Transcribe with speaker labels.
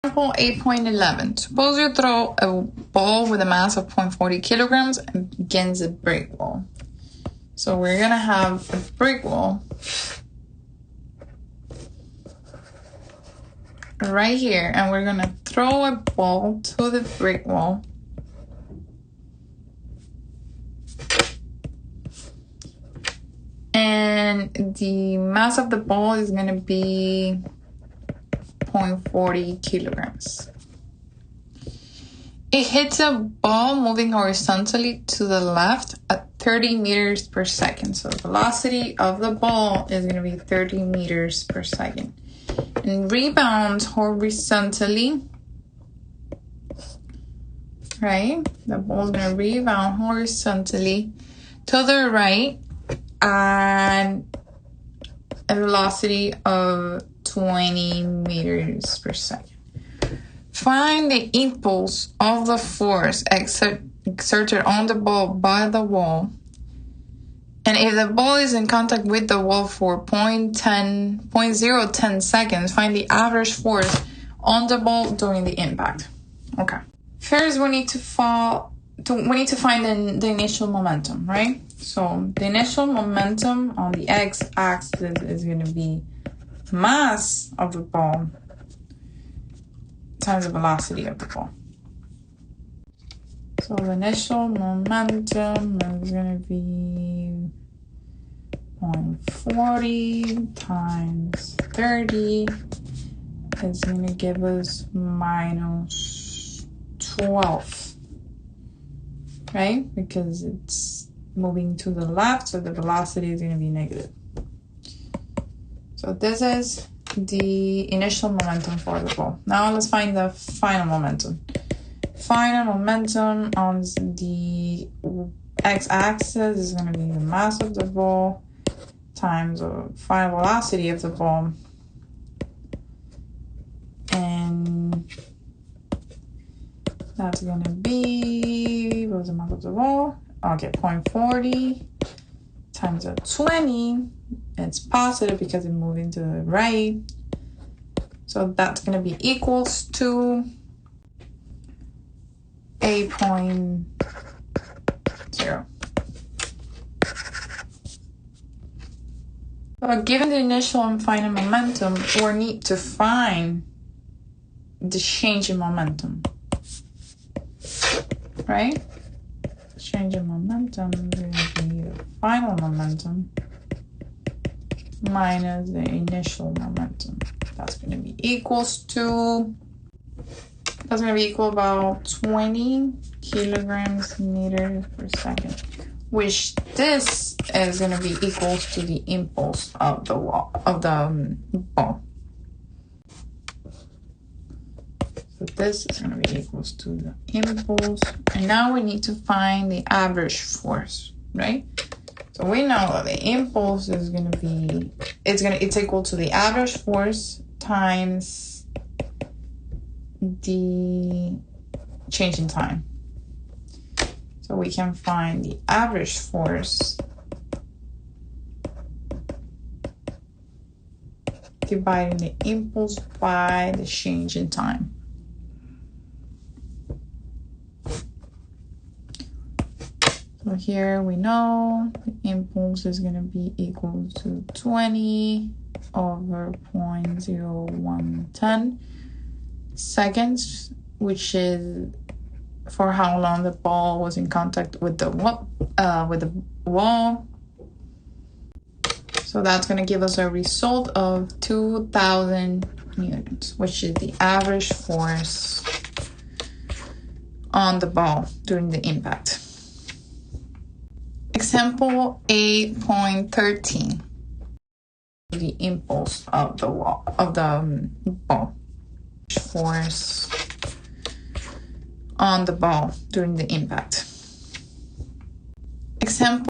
Speaker 1: Example 8.11. Suppose you throw a ball with a mass of 0.40 kilograms against a brick wall. So we're going to have a brick wall right here, and we're going to throw a ball to the brick wall. And the mass of the ball is going to be 0.40 kilograms. It hits a ball moving horizontally to the left at 30 meters per second. So the velocity of the ball is going to be 30 meters per second. And rebounds horizontally, right? The ball is going to rebound horizontally to the right at a velocity of 20 meters per second. Find the impulse of the force exerted on the ball by the wall. And if the ball is in contact with the wall for 0.010 seconds, find the average force on the ball during the impact. Okay. First, we need to find the initial momentum, right? So the initial momentum on the x-axis is going to be mass of the ball times the velocity of the ball. So the initial momentum is going to be 0.40 times 30. It's going to give us minus 12, right? Because it's moving to the left, so the velocity is going to be negative. So this is the initial momentum for the ball. Now let's find the final momentum. Final momentum on the x-axis is going to be the mass of the ball times the final velocity of the ball. And that's going to be, what's the mass of the ball? Okay, 0.40 times the 20. It's positive because it's moving to the right. So that's going to be equals to 8.0. So given the initial and final momentum, we need to find the change in momentum, right? Change in momentum is going to be the final momentum minus the initial momentum. That's going to be equals to, that's going to be equal about 20 kilograms meters per second, which this is going to be equals to the impulse of the ball. So this is going to be equals to the impulse. And now we need to find the average force, right? So we know that the impulse is going to be, it's equal to the average force times the change in time. So we can find the average force dividing the impulse by the change in time. So here we know the impulse is going to be equal to 20 over 0.0110 seconds, which is for how long the ball was in contact with the wall. So that's going to give us a result of 2,000 newtons, which is the average force on the ball during the impact. Example 8.13. The impulse of the ball. Force on the ball during the impact. Example